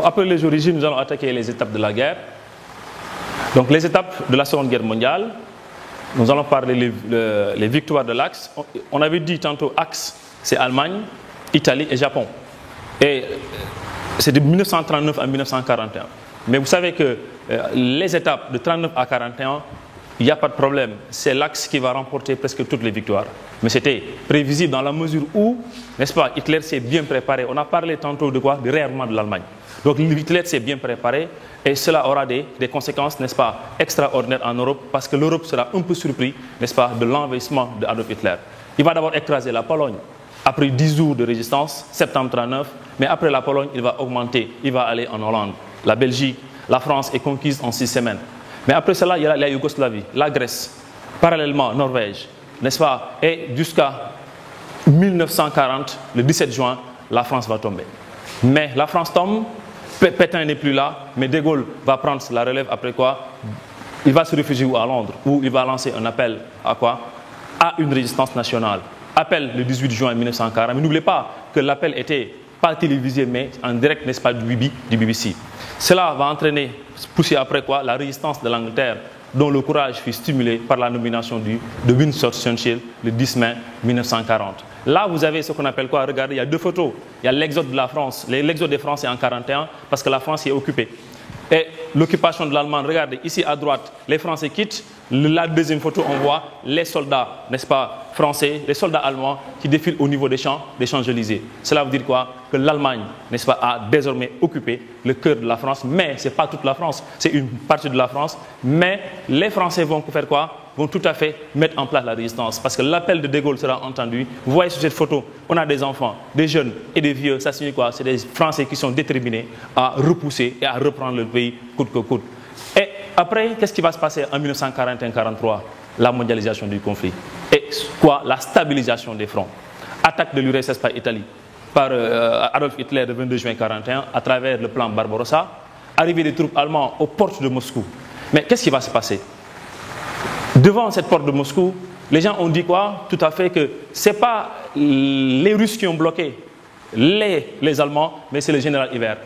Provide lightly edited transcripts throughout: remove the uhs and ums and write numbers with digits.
Donc après les origines, nous allons attaquer les étapes de la guerre. Donc les étapes de la Seconde Guerre mondiale, nous allons parler les victoires de l'Axe. On avait dit tantôt Axe, c'est Allemagne, Italie et Japon. Et c'est de 1939 à 1941. Mais vous savez que les étapes de 39 à 41, il n'y a pas de problème. C'est l'Axe qui va remporter presque toutes les victoires. Mais c'était prévisible dans la mesure où, n'est-ce pas, Hitler s'est bien préparé. On a parlé tantôt de quoi? Du réarmement de l'Allemagne. Donc Hitler s'est bien préparé et cela aura des conséquences, n'est-ce pas, extraordinaires en Europe parce que l'Europe sera un peu surpris, n'est-ce pas, de l'envahissement d'Adolf Hitler. Il va d'abord écraser la Pologne. Après 10 jours de résistance, septembre 1939, mais après la Pologne, il va augmenter, il va aller en Hollande, la Belgique, la France est conquise en 6 semaines. Mais après cela, il y a la Yougoslavie, la Grèce, parallèlement Norvège, n'est-ce pas, et jusqu'à 1940, le 17 juin, la France va tomber. Mais la France tombe, Pétain n'est plus là, mais De Gaulle va prendre la relève après quoi? Il va se réfugier à Londres, où il va lancer un appel à quoi? À une résistance nationale. Appel le 18 juin 1940. Mais n'oubliez pas que l'appel était pas télévisé, mais en direct, n'est-ce pas, du BBC. Cela va entraîner, pousser après quoi? La résistance de l'Angleterre, dont le courage fut stimulé par la nomination de Winston Churchill le 10 mai 1940. Là, vous avez ce qu'on appelle quoi? Regardez, il y a 2 photos. Il y a l'exode de la France. L'exode des Français en 1941, parce que la France y est occupée. Et l'occupation de l'Allemagne, regardez, ici à droite, les Français quittent. La deuxième photo, on voit les soldats, n'est-ce pas, français, les soldats allemands qui défilent au niveau des Champs-Élysées. Cela veut dire quoi? Que l'Allemagne, n'est-ce pas, a désormais occupé le cœur de la France. Mais ce n'est pas toute la France, c'est une partie de la France. Mais les Français vont faire quoi? Vont tout à fait mettre en place la résistance. Parce que l'appel de De Gaulle sera entendu. Vous voyez sur cette photo, on a des enfants, des jeunes et des vieux. Ça signifie quoi? C'est des Français qui sont déterminés à repousser et à reprendre le pays coûte que coûte. Et après, qu'est-ce qui va se passer en 1941-43? La mondialisation du conflit. Et quoi? La stabilisation des fronts. Attaque de l'URSS par Italie, par Adolf Hitler le 22 juin 1941, à travers le plan Barbarossa. Arrivée des troupes allemandes aux portes de Moscou. Mais qu'est-ce qui va se passer? Devant cette porte de Moscou, les gens ont dit quoi? Tout à fait que ce n'est pas les Russes qui ont bloqué les Allemands, mais c'est le général Hébert.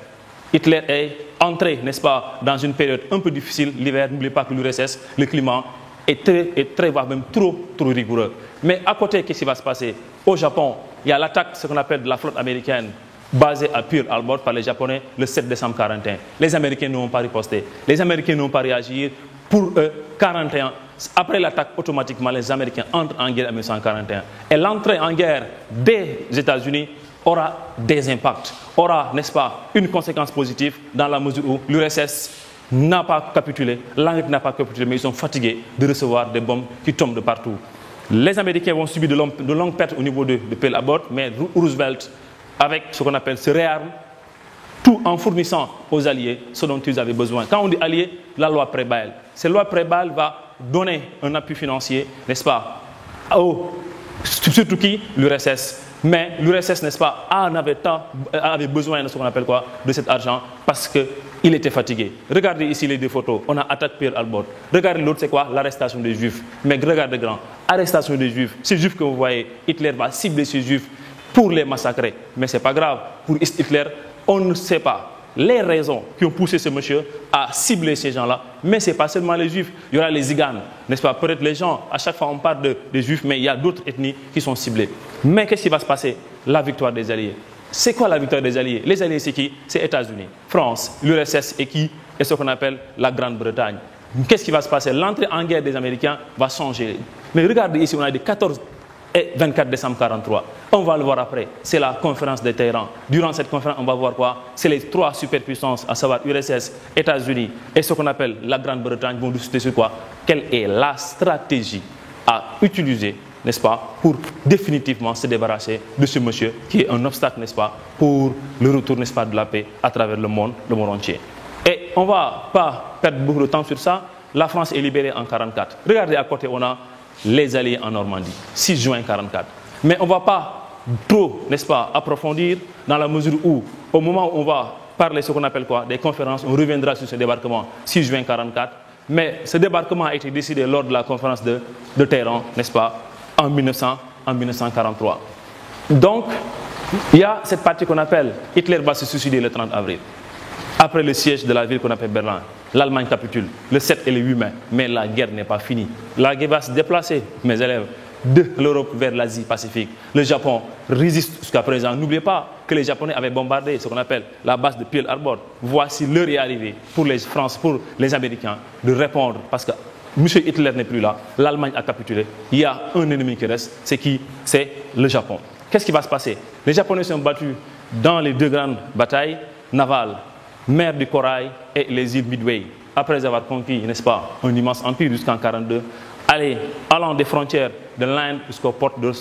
Hitler est entré, n'est-ce pas, dans une période un peu difficile, l'hiver. N'oubliez pas que l'URSS, le climat est très, voire même trop rigoureux. Mais à côté, qu'est-ce qui va se passer? Au Japon, il y a l'attaque, ce qu'on appelle de la flotte américaine, basée à Pearl Harbor par les Japonais le 7 décembre 1941. Les Américains n'ont pas riposté. Les Américains n'ont pas réagi. Pour eux, 1941, après l'attaque, automatiquement, les Américains entrent en guerre en 1941. Et l'entrée en guerre des États-Unis aura des impacts, aura, n'est-ce pas, une conséquence positive dans la mesure où l'URSS n'a pas capitulé, l'Angleterre n'a pas capitulé, mais ils sont fatigués de recevoir des bombes qui tombent de partout. Les Américains vont subir de longues pertes au niveau de Pearl Harbor, mais Roosevelt, avec ce qu'on appelle ce réarme, tout en fournissant aux Alliés ce dont ils avaient besoin. Quand on dit Alliés, la loi Preble. Cette loi Preble va donner un appui financier, n'est-ce pas, surtout qui? L'URSS. Mais l'URSS, n'est-ce pas, avait besoin de ce qu'on appelle quoi? De cet argent parce qu'il était fatigué. Regardez ici les 2 photos. On a attaqué Pearl Harbor. Regardez l'autre, c'est quoi? L'arrestation des Juifs. Mais regardez grand, arrestation des Juifs. Ces Juifs que vous voyez, Hitler va cibler ces Juifs pour les massacrer. Mais ce n'est pas grave. Pour Hitler, on ne sait pas les raisons qui ont poussé ce monsieur à cibler ces gens-là. Mais ce n'est pas seulement les Juifs. Il y aura les Ziganes, n'est-ce pas? Peut-être les gens, à chaque fois on parle des Juifs, mais il y a d'autres ethnies qui sont ciblées. Mais qu'est-ce qui va se passer? La victoire des Alliés. C'est quoi la victoire des Alliés? Les Alliés, c'est qui? C'est États-Unis, France, l'URSS et qui? Et ce qu'on appelle la Grande-Bretagne. Qu'est-ce qui va se passer? L'entrée en guerre des Américains va changer. Mais regardez ici, on a des 14 et 24 décembre 1943. On va le voir après. C'est la conférence de Téhéran. Durant cette conférence, on va voir quoi? C'est les 3 superpuissances, à savoir URSS, États-Unis et ce qu'on appelle la Grande-Bretagne, vont discuter sur quoi? Quelle est la stratégie à utiliser, n'est-ce pas, pour définitivement se débarrasser de ce monsieur qui est un obstacle, n'est-ce pas, pour le retour, n'est-ce pas, de la paix à travers le monde entier. Et on ne va pas perdre beaucoup de temps sur ça. La France est libérée en 1944. Regardez à côté, on a les Alliés en Normandie, 6 juin 1944. Mais on ne va pas trop, n'est-ce pas, approfondir dans la mesure où, au moment où on va parler ce qu'on appelle quoi, des conférences, on reviendra sur ce débarquement 6 juin 1944. Mais ce débarquement a été décidé lors de la conférence de Téhéran, n'est-ce pas, en 1943. Donc, il y a cette partie qu'on appelle Hitler va se suicider le 30 avril. Après le siège de la ville qu'on appelle Berlin, l'Allemagne capitule le 7 et le 8 mai, mais la guerre n'est pas finie. La guerre va se déplacer, mes élèves, de l'Europe vers l'Asie-Pacifique. Le Japon résiste jusqu'à présent. N'oubliez pas que les Japonais avaient bombardé ce qu'on appelle la base de Pearl Harbor. Voici l'heure est arrivée pour les Français, pour les Américains de répondre parce que M. Hitler n'est plus là, l'Allemagne a capitulé. Il y a un ennemi qui reste, c'est qui? C'est le Japon. Qu'est-ce qui va se passer? Les Japonais sont battus dans les deux grandes batailles navales, mer du Corail et les îles Midway. Après avoir conquis, n'est-ce pas, un immense empire jusqu'en 1942, allant des frontières de l'Inde jusqu'aux portes de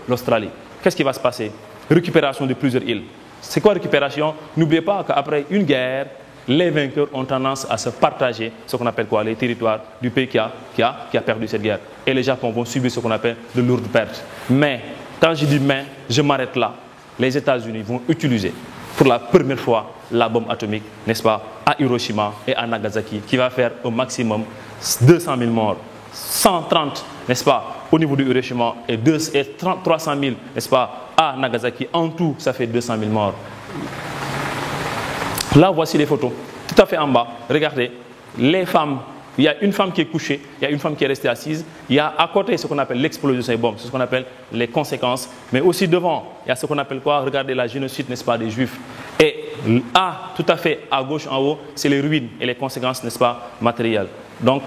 l'Australie. Qu'est-ce qui va se passer? Récupération de plusieurs îles. C'est quoi récupération? N'oubliez pas qu'après une guerre, les vainqueurs ont tendance à se partager ce qu'on appelle quoi? Les territoires du pays qui a perdu cette guerre. Et les Japon vont subir ce qu'on appelle de lourdes pertes. Mais, quand je dis mais, je m'arrête là. Les États-Unis vont utiliser pour la première fois la bombe atomique, n'est-ce pas, à Hiroshima et à Nagasaki, qui va faire au maximum 200 000 morts, 130, n'est-ce pas, au niveau du Hiroshima et 300 000, n'est-ce pas, à Nagasaki. En tout, ça fait 200 000 morts. Là, voici les photos. Tout à fait en bas, regardez, les femmes, il y a une femme qui est couchée, il y a une femme qui est restée assise, il y a à côté ce qu'on appelle l'explosion de ces bombes, c'est ce qu'on appelle les conséquences, mais aussi devant, il y a ce qu'on appelle quoi? Regardez la génocide, n'est-ce pas, des Juifs. Et tout à fait à gauche en haut, c'est les ruines et les conséquences, n'est-ce pas, matérielles. Donc,